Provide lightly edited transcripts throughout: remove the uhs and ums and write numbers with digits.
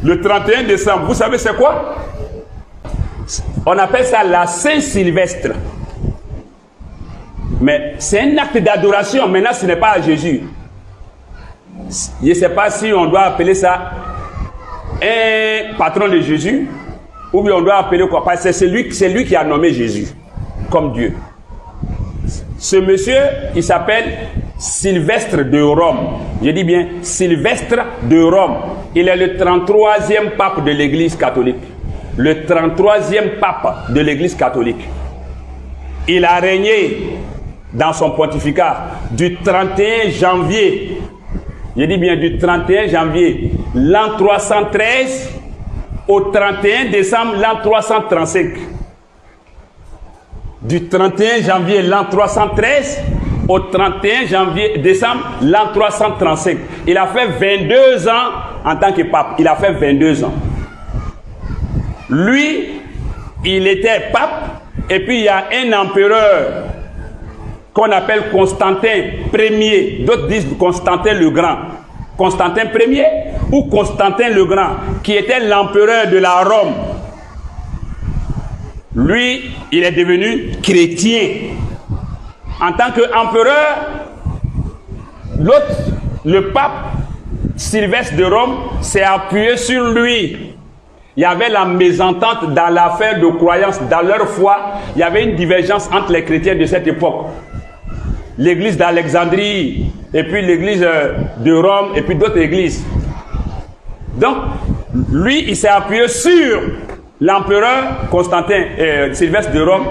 Le 31 décembre, vous savez c'est quoi? On appelle ça la Saint-Sylvestre. Mais c'est un acte d'adoration. Maintenant, ce n'est pas à Jésus. Je ne sais pas si on doit appeler ça un patron de Jésus, ou bien on doit appeler quoi? Parce que c'est lui qui a nommé Jésus comme Dieu. Ce monsieur, il s'appelle Sylvestre de Rome. Je dis bien Sylvestre de Rome. Il est le 33e pape de l'Église catholique. Le 33e pape de l'Église catholique. Il a régné dans son pontificat du 31 janvier, je dis bien du 31 janvier, l'an 313 au 31 décembre l'an 335. Du 31 janvier l'an 313 au 31 décembre l'an 335. Il a fait 22 ans en tant que pape. Il a fait 22 ans. Lui, il était pape, et puis il y a un empereur qu'on appelle Constantin Ier. D'autres disent Constantin le Grand. Constantin Ier ou Constantin le Grand, qui était l'empereur de la Rome. Lui, il est devenu chrétien. En tant qu'empereur, l'autre, le pape Sylvestre de Rome, s'est appuyé sur lui. Il y avait la mésentente dans l'affaire de croyance, dans leur foi. Il y avait une divergence entre les chrétiens de cette époque. L'église d'Alexandrie, et puis l'église de Rome, et puis d'autres églises. Donc, lui, il s'est appuyé sur l'empereur Constantin, Sylvestre de Rome,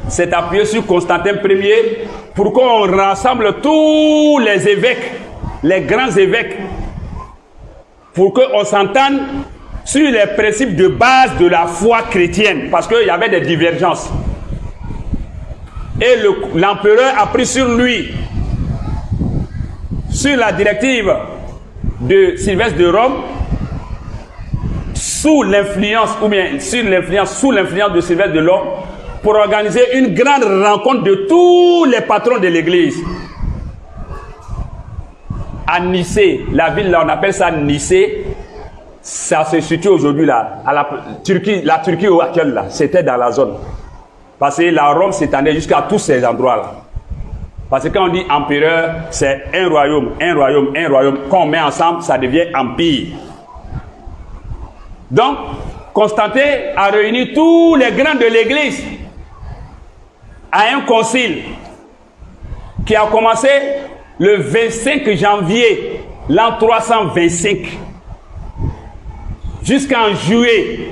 s'est appuyé sur Constantin Ier pour qu'on rassemble tous les évêques, les grands évêques, pour qu'on s'entende sur les principes de base de la foi chrétienne, parce qu'il y avait des divergences. Et l'empereur a pris sur lui, sur la directive de Sylvestre de Rome, sous l'influence de Sylvestre de Rome, pour organiser une grande rencontre de tous les patrons de l'église. À Nicée, la ville là, on appelle ça Nicée, ça se situe aujourd'hui là, à la Turquie actuelle là, c'était dans la zone. Parce que la Rome s'étendait jusqu'à tous ces endroits-là. Parce que quand on dit empereur, c'est un royaume, un royaume, un royaume. Quand on met ensemble, ça devient empire. Donc, Constantin a réuni tous les grands de l'Église à un concile qui a commencé le 25 janvier l'an 325 jusqu'en juillet.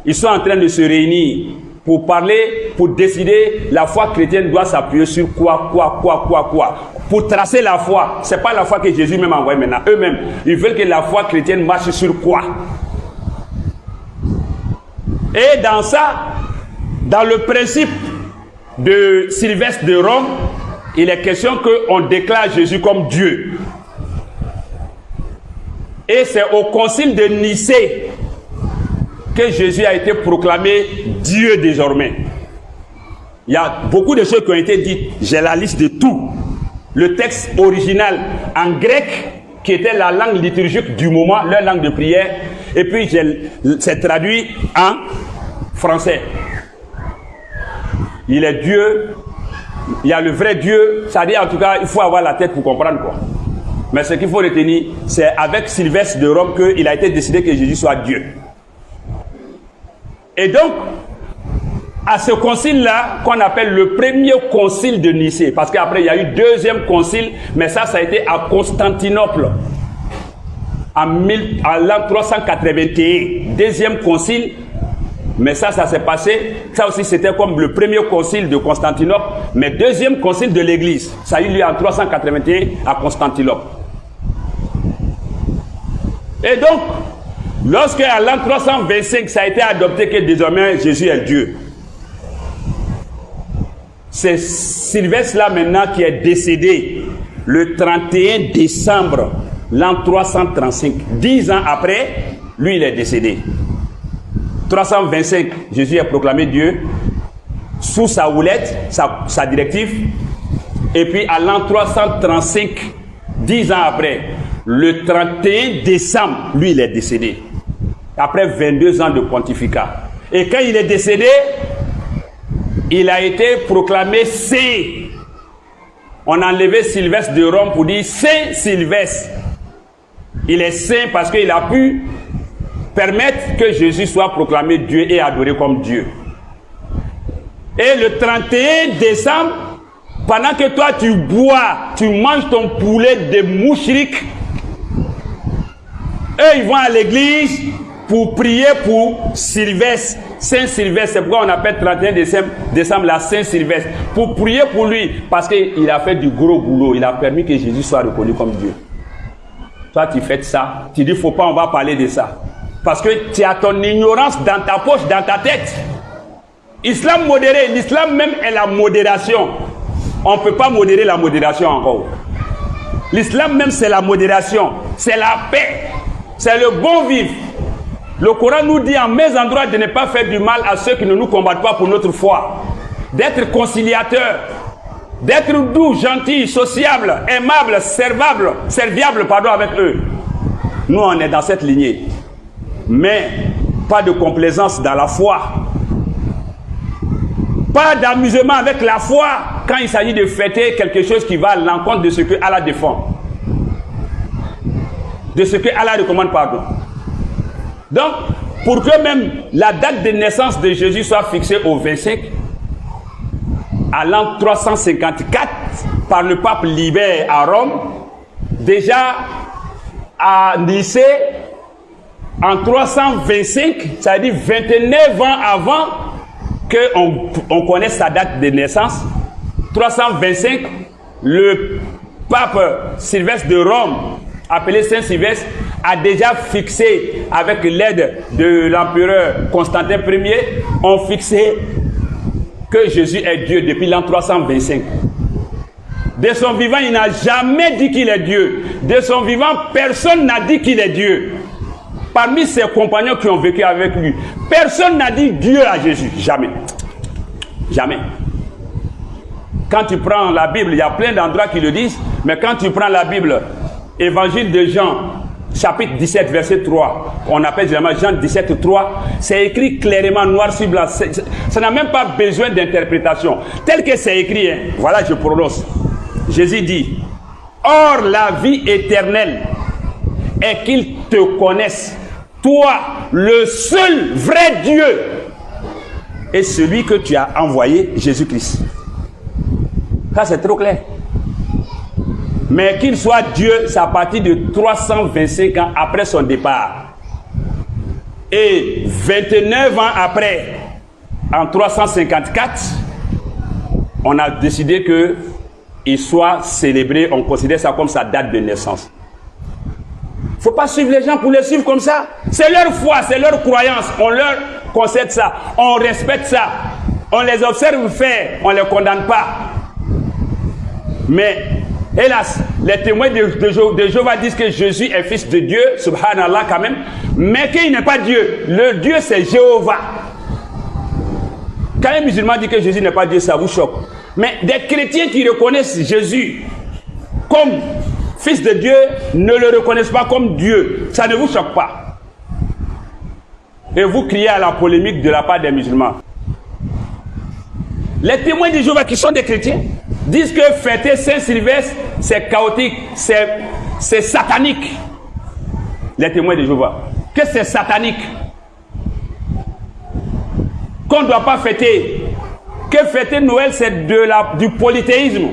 Ils sont en train de se réunir pour parler, pour décider la foi chrétienne doit s'appuyer sur quoi. Pour tracer la foi. Ce n'est pas la foi que Jésus même a envoyée maintenant. Eux-mêmes, ils veulent que la foi chrétienne marche sur quoi. Et dans ça, dans le principe de Sylvestre de Rome, il est question qu'on déclare Jésus comme Dieu. Et c'est au concile de Nicée que Jésus a été proclamé Dieu désormais. Il y a beaucoup de choses qui ont été dites. J'ai la liste de tout. Le texte original en grec, qui était la langue liturgique du moment, leur langue de prière, et puis c'est traduit en français. Il est Dieu, il y a le vrai Dieu, ça dit en tout cas, il faut avoir la tête pour comprendre quoi. Mais ce qu'il faut retenir, c'est avec Sylvestre de Rome qu'il a été décidé que Jésus soit Dieu. Et donc, à ce concile-là, qu'on appelle le premier concile de Nicée, parce qu'après il y a eu deuxième concile, mais ça a été à Constantinople, en l'an 381, deuxième concile, mais ça s'est passé, ça aussi c'était comme le premier concile de Constantinople, mais deuxième concile de l'Église, ça a eu lieu en 381 à Constantinople. Et donc, lorsque à l'an 325, ça a été adopté que désormais Jésus est Dieu, c'est Sylvestre là maintenant qui est décédé le 31 décembre l'an 335. 10 ans après, lui il est décédé. 325, Jésus est proclamé Dieu sous sa houlette, sa directive. Et puis à l'an 335, 10 ans après, le 31 décembre, lui, il est décédé. Après 22 ans de pontificat. Et quand il est décédé, il a été proclamé saint. On a enlevé Sylvestre de Rome pour dire Saint Sylvestre. Il est saint parce qu'il a pu permettre que Jésus soit proclamé Dieu et adoré comme Dieu. Et le 31 décembre, pendant que toi tu bois, tu manges ton poulet de mouchrik, eux ils vont à l'église pour prier pour Sylvestre, Saint Sylvestre. C'est pourquoi on appelle 31 décembre la Saint Sylvestre. Pour prier pour lui, parce qu'il a fait du gros boulot. Il a permis que Jésus soit reconnu comme Dieu. Toi tu fais ça, tu dis faut pas, on va parler de ça. Parce que tu as ton ignorance dans ta poche, dans ta tête. Islam modéré, l'islam même est la modération. On ne peut pas modérer la modération encore. L'islam même c'est la modération, c'est la paix, c'est le bon vivre. Le Coran nous dit en mes endroits de ne pas faire du mal à ceux qui ne nous combattent pas pour notre foi. D'être conciliateur, d'être doux, gentil, sociable, aimable, serviable avec eux. Nous on est dans cette lignée. Mais pas de complaisance dans la foi. Pas d'amusement avec la foi quand il s'agit de fêter quelque chose qui va à l'encontre de ce que Allah défend. De ce que Allah recommande, pardon. Donc, pour que même la date de naissance de Jésus soit fixée au 25, à l'an 354, par le pape Libère à Rome, déjà à Nicée, en 325, ça veut dire 29 ans avant qu'on connaisse sa date de naissance, 325, le pape Sylvestre de Rome, appelé Saint Sylvestre, a déjà fixé, avec l'aide de l'empereur Constantin Ier, ont fixé que Jésus est Dieu depuis l'an 325. De son vivant, il n'a jamais dit qu'il est Dieu. De son vivant, personne n'a dit qu'il est Dieu. Parmi ses compagnons qui ont vécu avec lui, personne n'a dit Dieu à Jésus. Jamais. Jamais. Quand tu prends la Bible, il y a plein d'endroits qui le disent, mais quand tu prends la Bible, Évangile de Jean, chapitre 17, verset 3, on appelle généralement Jean 17, 3, c'est écrit clairement, noir sur blanc. Ça n'a même pas besoin d'interprétation. Tel que c'est écrit, hein, voilà, je prononce. Jésus dit, or la vie éternelle est qu'ils te connaissent, toi, le seul vrai Dieu, et celui que tu as envoyé, Jésus-Christ. Ça, c'est trop clair. Mais qu'il soit Dieu, c'est à partir de 325 ans après son départ. Et 29 ans après, en 354, on a décidé qu'il soit célébré, on considère ça comme sa date de naissance. Il ne faut pas suivre les gens pour les suivre comme ça. C'est leur foi, c'est leur croyance. On leur concède ça, on respecte ça. On les observe faire, on ne les condamne pas. Mais, hélas, les témoins de Jéhovah disent que Jésus est fils de Dieu, subhanallah quand même, mais qu'il n'est pas Dieu. Le Dieu, c'est Jéhovah. Quand un musulman dit que Jésus n'est pas Dieu, ça vous choque. Mais des chrétiens qui reconnaissent Jésus comme fils de Dieu ne le reconnaissent pas comme Dieu. Ça ne vous choque pas. Et vous criez à la polémique de la part des musulmans. Les témoins de Jéhovah qui sont des chrétiens disent que fêter Saint-Sylvestre, c'est chaotique, c'est satanique. Les témoins de Jéhovah. Que c'est satanique. Qu'on ne doit pas fêter. Que fêter Noël, c'est du polythéisme.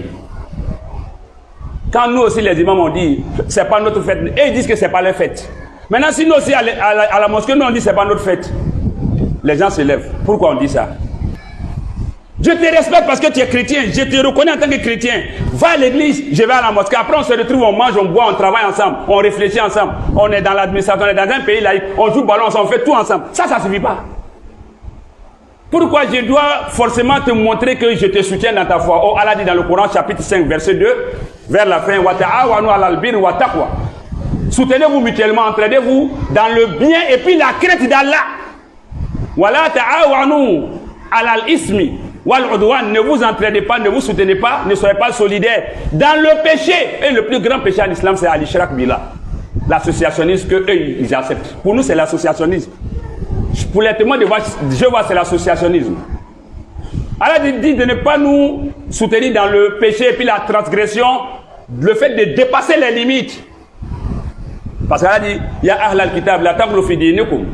Quand nous aussi, les imams, on dit, c'est pas notre fête. Et ils disent que c'est pas leur fête. Maintenant, si nous aussi, à la mosquée, nous, on dit, c'est pas notre fête. Les gens se lèvent. Pourquoi on dit ça? Je te respecte parce que tu es chrétien. Je te reconnais en tant que chrétien. Va à l'église, je vais à la mosquée. Après, on se retrouve, on mange, on boit, on travaille ensemble. On réfléchit ensemble. On est dans l'administration, on est dans un pays laïque. On joue ballon, on fait tout ensemble. Ça ne suffit pas. Pourquoi je dois forcément te montrer que je te soutiens dans ta foi? Oh, Allah dit dans le Coran, chapitre 5, verset 2, vers la fin, wa ta'awanu alal birri wa taqwa. Soutenez-vous mutuellement, entraidez-vous dans le bien et puis la crainte d'Allah. Wa la ta'awanu alal ismi wal udwan. Ne vous entraidez pas, ne vous soutenez pas, ne soyez pas solidaires dans le péché. Et le plus grand péché en islam, c'est al-ishrak billah. l'associationnisme que eux ils acceptent. Pour nous, c'est l'associationnisme. Pour les témoins de Jéhovah, c'est l'associationnisme. Allah dit de ne pas nous soutenir dans le péché et puis la transgression, le fait de dépasser les limites. Parce qu'Allah dit, Ya Ahlal Kitab, la taglu fi dinikum.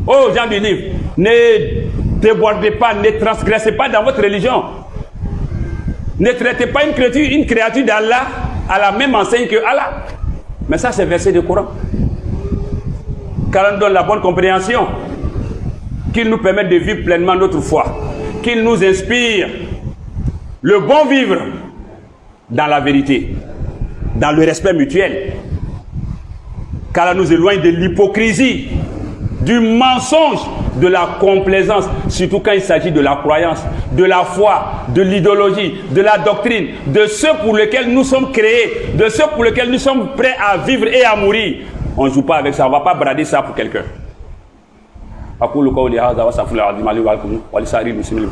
Oh, gens du livre, ne débordez pas, ne transgressez pas dans votre religion. Ne traitez pas une créature d'Allah à la même enseigne que Allah. Mais ça, c'est verset du Coran. Car on donne la bonne compréhension, qu'il nous permette de vivre pleinement notre foi, qu'il nous inspire le bon vivre dans la vérité, dans le respect mutuel. Car nous éloigne de l'hypocrisie, du mensonge, de la complaisance, surtout quand il s'agit de la croyance, de la foi, de l'idéologie, de la doctrine, de ceux pour lesquels nous sommes créés, de ceux pour lesquels nous sommes prêts à vivre et à mourir. On ne joue pas avec ça, on ne va pas brader ça pour quelqu'un. أقول قولي هذا وأستغفر الله العظيم لي ولكم ولسائر المسلمين.